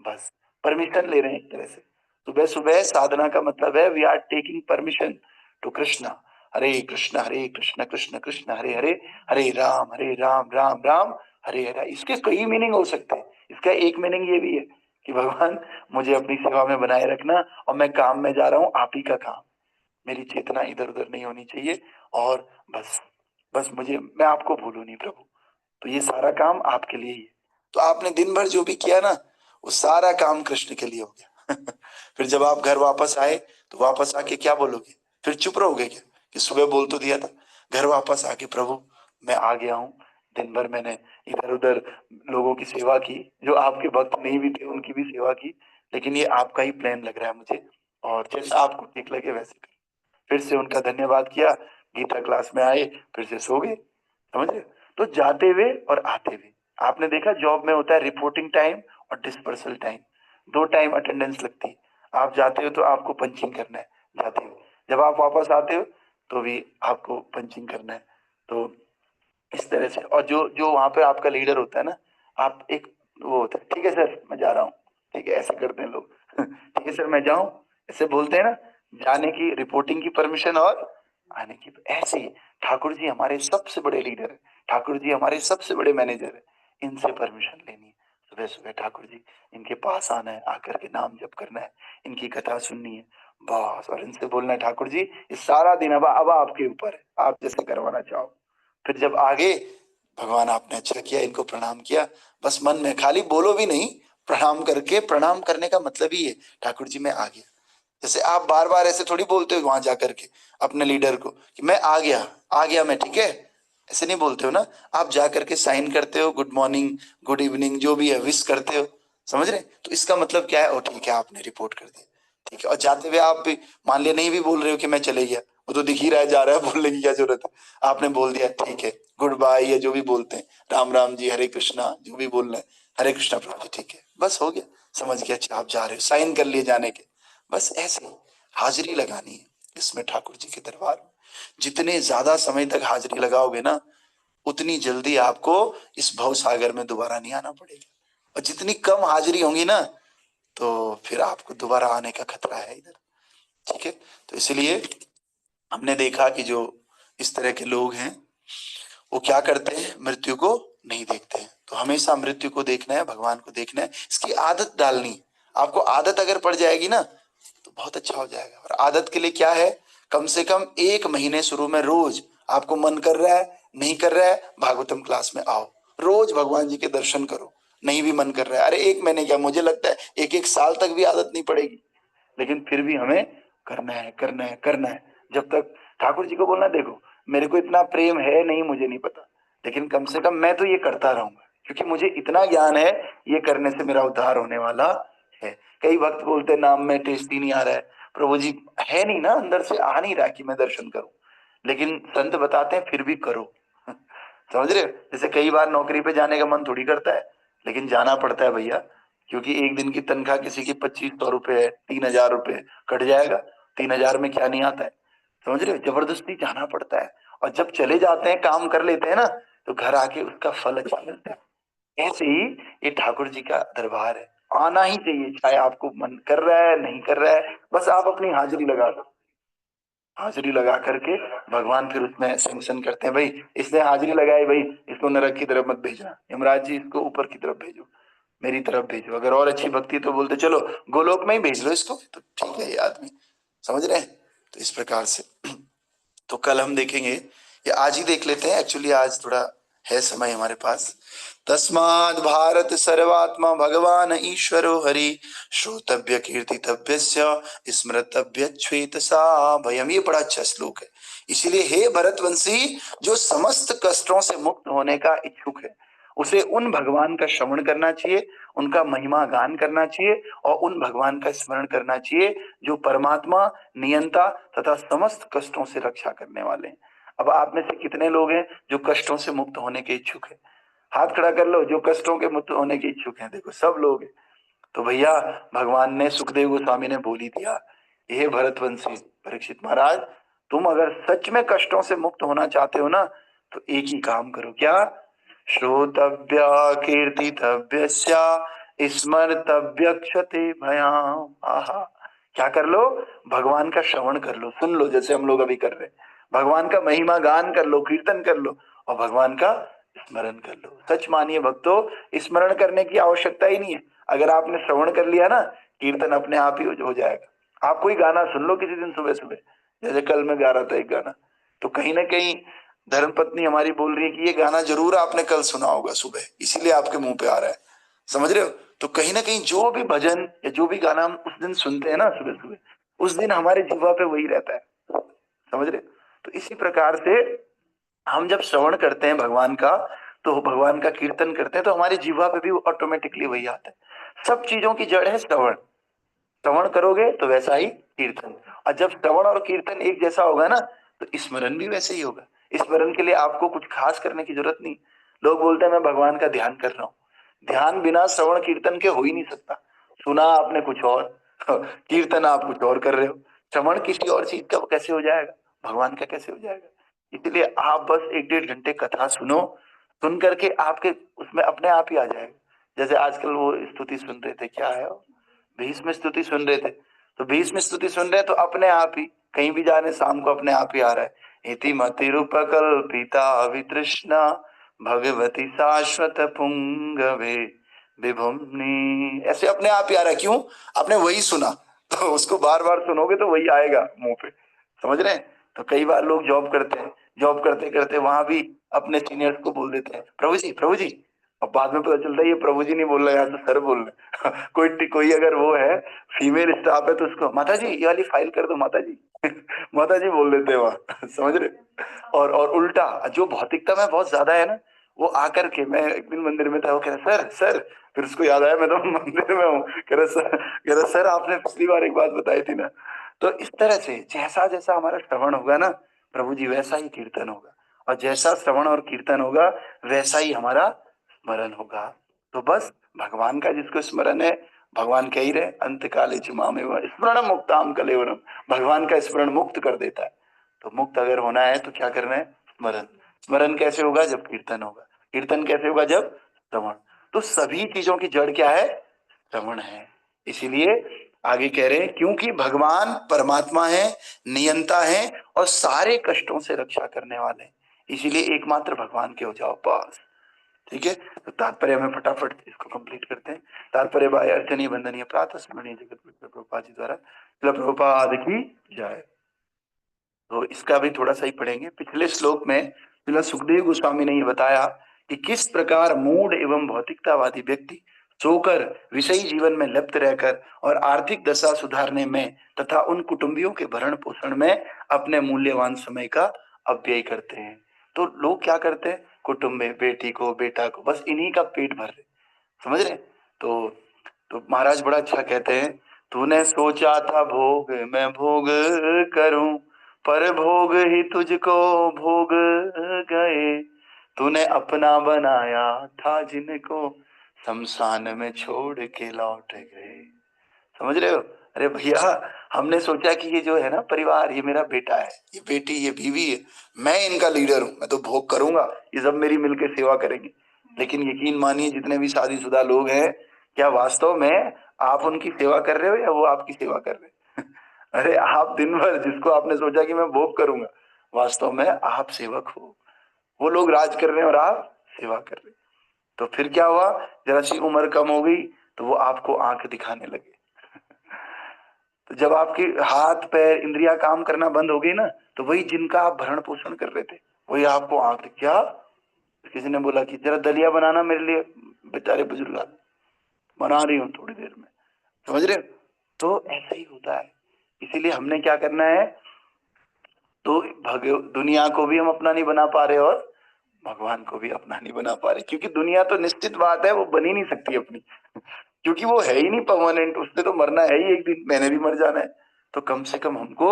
बस परमिशन ले रहे हैं एक तरह से। सुबह सुबह साधना का मतलब है we are taking permission to Krishna. Hare Krishna Krishna Krishna Hare Hare, Hare Ram Ram Ram Hare Hare. इसके कई मीनिंग हो सकते हैं। इसका एक मीनिंग ये भी है कि भगवान मुझे अपनी सेवा में बनाए रखना, और मैं काम में जा रहा हूँ, आप ही का काम, मेरी चेतना इधर उधर नहीं होनी चाहिए। और बस बस मुझे, मैं आपको भूलूं नहीं प्रभु। तो ये सारा काम आपके लिए ही है। तो आपने दिन भर जो भी किया ना, वो सारा काम कृष्ण के लिए हो गया। फिर जब आप घर वापस आए, तो वापस आके क्या बोलोगे? फिर चुप रहोगे क्या कि सुबह बोल तो दिया था? घर वापस आके प्रभु मैं आ गया हूँ, दिन भर मैंने इधर उधर लोगों की सेवा की, जो आपके भक्त नहीं भी थे उनकी भी सेवा की, लेकिन ये आपका ही प्लान लग रहा है मुझे, और जैसा आपको ठीक लगे वैसे करो। फिर से उनका धन्यवाद किया, गीता क्लास में आए, फिर से सो गए। समझ रहे हो? तो जाते हुए और आते हुए, आपने देखा जॉब में होता है रिपोर्टिंग टाइम और डिस्पर्सल टाइम, दो टाइम अटेंडेंस लगती है। आप जाते हो तो आपको पंचिंग करना है जाते हुए, जब आप वापस आते हो तो भी आपको पंचिंग करना है। तो इस तरह से, और जो जो वहां पे आपका लीडर होता है ना, आप एक वो होता है, ठीक है सर मैं जा रहा हूँ, ठीक है ऐसे करते हैं लोग। ठीक है सर मैं जाऊं, ऐसे बोलते हैं ना, जाने की रिपोर्टिंग की परमिशन और आने की। ऐसे ही ठाकुर जी हमारे सबसे बड़े लीडर है, ठाकुर जी हमारे सबसे बड़े मैनेजर है, इनसे परमिशन लेनी है। सुबह सुबह ठाकुर जी इनके पास आना है, आकर के नाम जप करना है, इनकी कथा सुननी है बस, और इनसे बोलना है ठाकुर जी ये सारा दिन अब आपके ऊपर है, आप जैसे करवाना चाहो। फिर जब आगे, भगवान आपने अच्छा किया, इनको प्रणाम किया, बस मन में खाली बोलो भी नहीं, प्रणाम करके, प्रणाम करने का मतलब ही है ठाकुर जी मैं आ गया। जैसे आप बार बार ऐसे थोड़ी बोलते हो वहां जाकर के अपने लीडर को कि मैं आ गया मैं, ठीक है, ऐसे नहीं बोलते हो ना। आप जाकर के साइन करते हो, गुड मॉर्निंग, गुड इवनिंग, जो भी है विश करते हो, समझ रहे? तो इसका मतलब क्या है? ओ ठीक है, आपने रिपोर्ट कर दिया, ठीक है। और जाते हुए आप भी मान लिया नहीं भी बोल रहे हो कि मैं चले गया, वो तो दिख ही रहा है जा रहा है, बोलने की क्या जरूरत है? आपने बोल दिया ठीक है, गुड बाय, या जो भी बोलते हैं, राम राम जी, हरे कृष्णा, जो भी बोलना है, हरे कृष्णा प्रभु जी, ठीक है, बस हो गया, समझ गया। अच्छा आप जा रहे हो, साइन कर लिए जाने के, बस ऐसे ही हाजिरी लगानी है इसमें ठाकुर जी के दरबार में। जितने ज्यादा समय तक हाजिरी लगाओगे ना, उतनी जल्दी आपको इस भव सागर में दोबारा नहीं आना पड़ेगा। और जितनी कम हाजिरी होंगी ना, तो फिर आपको दोबारा आने का खतरा है इधर, ठीक है। तो इसलिए हमने देखा कि जो इस तरह के लोग हैं वो क्या करते हैं, मृत्यु को नहीं देखते हैं। तो हमेशा मृत्यु को देखना है, भगवान को देखना है, इसकी आदत डालनी है। आपको आदत अगर पड़ जाएगी ना तो बहुत अच्छा हो जाएगा। और आदत के लिए क्या है, कम से कम 1 महीने शुरू में रोज आपको मन कर रहा है, नहीं कर रहा है, भागवतम क्लास में आओ, रोज भगवान जी के दर्शन करो। नहीं भी मन कर रहा है, अरे 1 महीने क्या, मुझे लगता है 1-1 साल तक भी आदत नहीं पड़ेगी, लेकिन फिर भी हमें करना है, करना है, करना है। जब तक ठाकुर जी को बोलना, देखो मेरे को इतना प्रेम है नहीं, मुझे नहीं पता, लेकिन कम से कम मैं तो ये करता रहूंगा, क्योंकि मुझे इतना ज्ञान है, ये करने से मेरा उद्धार होने वाला है। कई भक्त बोलते हैं नाम में टेस्ट ही नहीं आ रहा है, प्रभु जी है नहीं ना, अंदर से आ नहीं रहा कि मैं दर्शन करूं, लेकिन संत बताते हैं फिर भी करो। समझ रहे हो? जैसे कई बार नौकरी पे जाने का मन थोड़ी करता है, लेकिन जाना पड़ता है भैया, क्योंकि एक दिन की तनख्वाह किसी की 2500 रुपए है, 3000 रुपए कट जाएगा। 3000 में क्या नहीं आता है, समझ रहे हो? जबरदस्ती जाना पड़ता है। और जब चले जाते हैं, काम कर लेते हैं ना, तो घर आके उसका फल अच्छा मिलता है। ऐसे ही ये ठाकुर जी का दरबार है, आना ही चाहिए, चाहे आपको मन कर रहा है नहीं कर रहा है, बस आप अपनी हाजिरी लगा दो। हाजिरी लगा करके भगवान फिर उसमें सैंक्शन करते हैं, भाई इसने हाजिरी लगाई, भाई इसको नरक की तरफ मत भेजना, यमराज जी इसको ऊपर की तरफ भेजो, मेरी तरफ भेजो। अगर और अच्छी भक्ति तो बोलते चलो गोलोक में ही भेज लो इसको, तो ठीक है ये आदमी, समझ रहे हैं? तो इस प्रकार से तो कल हम देखेंगे, या आज ही देख लेते हैं, एक्चुअली आज थोड़ा है समय हमारे पास। तस्माद् भारत सर्वात्मा भगवान ईश्वरो हरि, श्रोतव्य कीर्तितव्यस्य स्मृतव्य सा भयम। ये बड़ा अच्छा श्लोक है। इसीलिए हे भरतवंशी, जो समस्त कष्टों से मुक्त होने का इच्छुक है, उसे उन भगवान का श्रवण करना चाहिए, उनका महिमा गान करना चाहिए, और उन भगवान का स्मरण करना चाहिए जो परमात्मा, नियंता तथा समस्त कष्टों से रक्षा करने वाले हैं। अब आप में से कितने लोग हैं जो कष्टों से मुक्त होने के इच्छुक है? हाथ खड़ा कर लो जो कष्टों के मुक्त होने के इच्छुक हैं। देखो सब लोग हैं। तो भैया भगवान ने, सुखदेव गोस्वामी ने बोल ही दिया, हे भरतवंशी परीक्षित महाराज, तुम अगर सच में कष्टों से मुक्त होना चाहते हो ना, तो एक ही काम करो, क्या? श्रोतव्य कीर्तितव्य स्मर्तव्य क्षते भयाम। आहा, क्या कर लो? भगवान का श्रवण कर लो, सुन लो, जैसे हम लोग अभी कर रहे हैं। भगवान का महिमा गान कर लो, कीर्तन कर लो, और भगवान का स्मरण कर लो। सच मानिए भक्तों, स्मरण करने की आवश्यकता ही नहीं है। अगर आपने श्रवण कर लिया ना, कीर्तन अपने आप ही हो जाएगा। आप कोई गाना सुन लो किसी दिन सुबह सुबह, जैसे कल मैं गा रहा था एक गाना, तो कहीं ना कहीं धर्मपत्नी हमारी बोल रही है कि ये गाना जरूर आपने कल सुना होगा सुबह, इसीलिए आपके मुंह पे आ रहा है, समझ रहे हो? तो कहीं ना कहीं जो भी भजन या जो भी गाना हम उस दिन सुनते हैं ना सुबह सुबह, उस दिन हमारे जीवा पे वही रहता है, समझ रहे हो? तो इसी प्रकार से हम जब श्रवण करते हैं भगवान का, तो भगवान का कीर्तन करते हैं, तो हमारी जीवा पे भी ऑटोमेटिकली वही आता है। सब चीजों की जड़ है श्रवण। श्रवण करोगे तो वैसा ही कीर्तन, और जब श्रवण और कीर्तन एक जैसा होगा ना, तो स्मरण भी वैसे ही होगा। स्मरण के लिए आपको कुछ खास करने की जरूरत नहीं। लोग बोलते हैं मैं भगवान का ध्यान कर रहा हूँ, ध्यान बिना श्रवण कीर्तन के हो ही नहीं सकता। सुना आपने कुछ और, कीर्तन आप कुछ और कर रहे हो, श्रवण किसी और चीज का कैसे हो जाएगा, भगवान का कैसे हो जाएगा? इसलिए आप बस 1-1.5 घंटे कथा सुनो, सुन करके आपके उसमें अपने आप ही आ जाएगा। जैसे आजकल वो स्तुति सुन रहे थे, क्या है वो, भीष्म स्तुति सुन रहे थे, तो भीष्म स्तुति सुन रहे हैं तो अपने आप ही कहीं भी जाने शाम को अपने आप ही आ रहा है, इति मतिरुपकल्पिता वितृष्णा भगवती शाश्वत पुंगवे विभुम्नि, ऐसे अपने आप ही आ रहा है। क्यों? आपने वही सुना, तो उसको बार बार सुनोगे तो वही आएगा मुंह पे, समझ रहे हैं? तो कई बार लोग जॉब करते हैं, जॉब करते करते वहां भी अपने सीनियर्स को बोल देते हैं, प्रभु जी अब बाद में पता चलता है ये प्रभु जी नहीं बोल रहे, यहाँ तो सर बोल रहे कोई अगर वो है फीमेल स्टाफ है तो उसको माता जी ये वाली फाइल कर दो माता जी माता जी बोल देते हैं वहां समझ रहे। और उल्टा जो भौतिकता में बहुत ज्यादा है ना, वो आकर के, मैं एक दिन मंदिर में था, वो कह रहा सर सर, फिर उसको याद आया मैं तो मंदिर में हूँ, कह रहा सर आपने पिछली बार एक बात बताई थी ना। तो इस तरह से जैसा जैसा हमारा श्रवण होगा ना प्रभु जी, वैसा ही कीर्तन होगा, और जैसा श्रवण और कीर्तन होगा वैसा ही हमारा स्मरण होगा। तो बस भगवान का जिसको स्मरण है, भगवान कह ही रहे अंत काले चुमामेव स्मरण मुक्ताम कलेवरम, भगवान का स्मरण मुक्त कर देता है। तो मुक्त अगर होना है तो क्या करना है, स्मरण। स्मरण कैसे होगा, जब कीर्तन होगा। कीर्तन कैसे होगा, जब श्रवण। तो सभी चीजों की जड़ क्या है, श्रवण है। इसीलिए आगे कह रहे हैं क्योंकि भगवान परमात्मा है, नियंता है और सारे कष्टों से रक्षा करने वाले हैं, इसीलिए एकमात्र भगवान के हो जाओ पास। ठीक है, तो तात्पर्य में फटाफट इसको कंप्लीट करते हैं। तात्पर्य बाय अर्चनीय वंदनीय प्रातः स्मरणीय जगत प्रभुपाद जी द्वारा, प्रभुपाद की जय। तो इसका भी थोड़ा सा ही पढ़ेंगे। पिछले श्लोक में श्रील सुखदेव गोस्वामी ने ये बताया कि किस प्रकार मूढ़ एवं भौतिकतावादी व्यक्ति सोकर विषयी जीवन में लिप्त रहकर और आर्थिक दशा सुधारने में तथा उन कुटुंबियों के भरण पोषण में अपने मूल्यवान समय का अपव्यय करते हैं। तो लोग क्या करते हैं, कुटुंब में बेटी को बेटा को बस इन्हीं का पेट भर रहे, समझ रहे। तो महाराज बड़ा अच्छा कहते हैं, तूने सोचा था भोग मैं भोग करूं, पर भोग ही तुझको भोग गए। तूने अपना बनाया था जिनको, शमशान में छोड़ के लौट गए। समझ रहे हो। अरे भैया, हमने सोचा कि ये जो है ना परिवार, ये मेरा बेटा है, ये बेटी, ये बीवी है, मैं इनका लीडर हूँ, मैं तो भोग करूंगा, ये सब मेरी मिलकर सेवा करेंगे। लेकिन यकीन मानिए जितने भी शादीशुदा लोग हैं, क्या वास्तव में आप उनकी सेवा कर रहे हो या वो आपकी सेवा कर रहे हैं? अरे आप दिन भर जिसको आपने सोचा कि मैं भोग करूंगा, वास्तव में आप सेवक हो। वो लोग राज कर रहे हैं और आप सेवा कर रहे हैं। तो फिर क्या हुआ, जरा सी उम्र कम हो गई तो वो आपको आंख दिखाने लगे। तो जब आपके हाथ पैर इंद्रिया काम करना बंद हो गई ना, तो वही जिनका आप भरण पोषण कर रहे थे वही आपको आंख, क्या किसी ने बोला कि जरा दलिया बनाना मेरे लिए, बेचारे बुजुर्ग आदमी, बना रही हूँ थोड़ी देर में, समझ रहे हो। तो ऐसा ही होता है। इसीलिए हमने क्या करना है, तो दुनिया को भी हम अपना नहीं बना पा रहे और भगवान को भी अपना नहीं बना पा रहे, क्योंकि दुनिया तो निश्चित बात है वो बनी नहीं सकती अपनी क्योंकि वो है ही नहीं परमानेंट, उसने तो मरना है ही एक दिन, मैंने भी मर जाना है। तो कम से कम हमको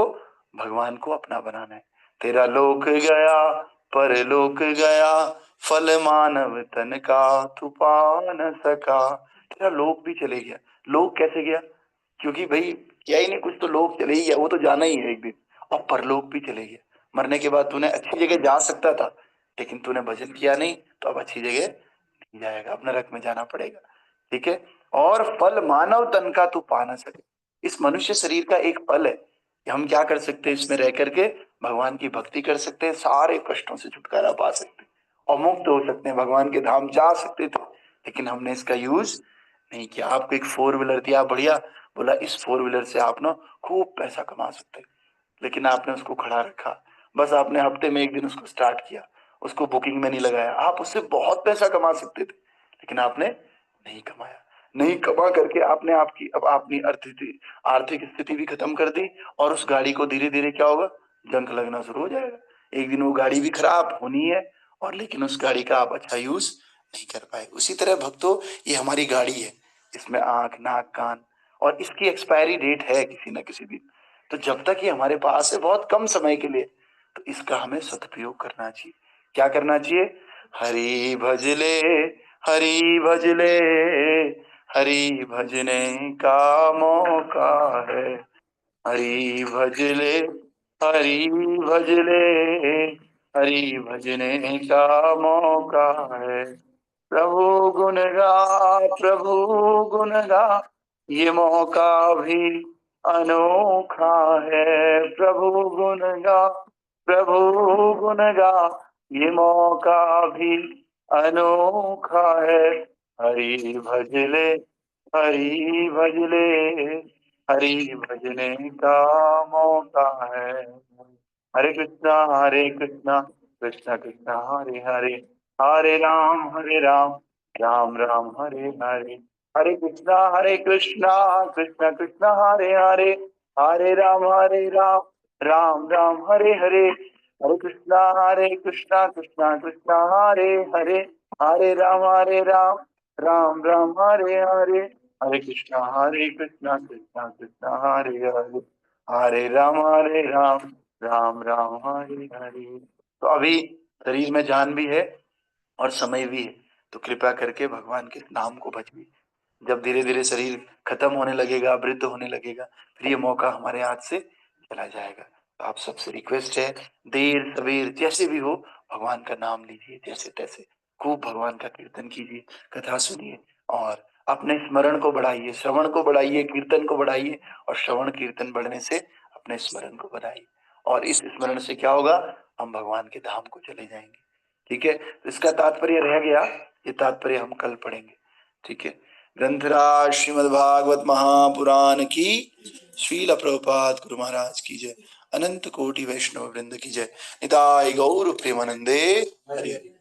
भगवान को अपना बनाना है। तेरा लोक गया परलोक गया, फल मानव तन का तू पा न सका। तेरा लोक भी चले गया। लोक कैसे गया, क्योंकि भाई क्या ही नहीं, कुछ तो लोक चले ही गया, वो तो जाना ही है एक दिन। और परलोक भी चले गया, मरने के बाद तूने अच्छी जगह जा सकता था, लेकिन तूने भजन किया नहीं, तो अब अच्छी जगह नहीं जाएगा, अब नरक में जाना पड़ेगा। ठीक है। और फल मानव तन का तू पा ना सके। इस मनुष्य शरीर का एक फल है कि हम क्या कर सकते हैं, इसमें रह करके भगवान की भक्ति कर सकते हैं, सारे कष्टों से छुटकारा पा सकते हैं और मुक्त हो सकते हैं, भगवान के धाम जा सकते थे, लेकिन हमने इसका यूज नहीं किया। आपको एक 4 व्हीलर दिया बढ़िया, बोला इस 4 व्हीलर से आप ना खूब पैसा कमा सकते हैं, लेकिन आपने उसको खड़ा रखा। बस आपने हफ्ते में एक दिन उसको स्टार्ट किया, उसको बुकिंग में नहीं लगाया। आप उससे बहुत पैसा कमा सकते थे, लेकिन आपने नहीं कमाया। नहीं कमा करके आपने आपकी अब अपनी आर्थिक स्थिति भी खत्म कर दी, और उस गाड़ी को धीरे धीरे क्या होगा, जंग लगना शुरू हो जाएगा। एक दिन वो गाड़ी भी खराब होनी है, और लेकिन उस गाड़ी का आप अच्छा यूज नहीं कर पाए। उसी तरह भक्तों, ये हमारी गाड़ी है, इसमें आंख नाक कान, और इसकी एक्सपायरी डेट है किसी ना किसी दिन। तो जब तक ये हमारे पास है बहुत कम समय के लिए, तो इसका हमें सदुपयोग करना चाहिए। क्या करना चाहिए, हरि भजले हरि भजले, हरि भजने का मौका है। हरि भजले हरि भजले, हरि भजने का मौका है। प्रभु गुण गा प्रभु गुण गा, ये मौका भी अनोखा है। प्रभु गुण गा प्रभु गुण गा, ये मौका भी अनोखा है। हरि भजले हरि भजले, हरि भजने का मौका है। हरे कृष्णा कृष्णा कृष्णा हरे हरे, हरे राम राम राम हरे हरे, हरे कृष्णा कृष्णा कृष्णा हरे हरे, हरे राम राम राम हरे हरे, हरे कृष्णा कृष्णा कृष्णा हरे हरे, हरे राम राम राम हरे हरे, हरे कृष्णा कृष्णा कृष्णा हरे हरे, हरे राम राम राम हरे हरे। तो अभी शरीर में जान भी है और समय भी है, तो कृपया करके भगवान के नाम को भजिए। जब धीरे धीरे शरीर खत्म होने लगेगा, वृद्ध होने लगेगा, फिर ये मौका हमारे हाथ से चला जाएगा। तो आप सबसे रिक्वेस्ट है, देर सवेर जैसे भी हो भगवान का नाम लीजिए, जैसे तैसे खूब भगवान का कीर्तन कीजिए, कथा सुनिए और अपने स्मरण को बढ़ाइए, श्रवण को बढ़ाइए, कीर्तन को बढ़ाइए और श्रवण कीर्तन बढ़ने से अपने स्मरण को बढ़ाइए। और इस स्मरण से क्या होगा, हम भगवान के धाम को चले जाएंगे। ठीक है, तो इसका तात्पर्य रह गया, ये तात्पर्य हम कल पढ़ेंगे। ठीक है, ग्रंथराज श्रीमद् भागवत महापुराण की, श्रील प्रभुपाद गुरु महाराज की जय, अनंत कोटि वैष्णव वृंद की जय, निताय गौर प्रेमानंदे हरि हरि।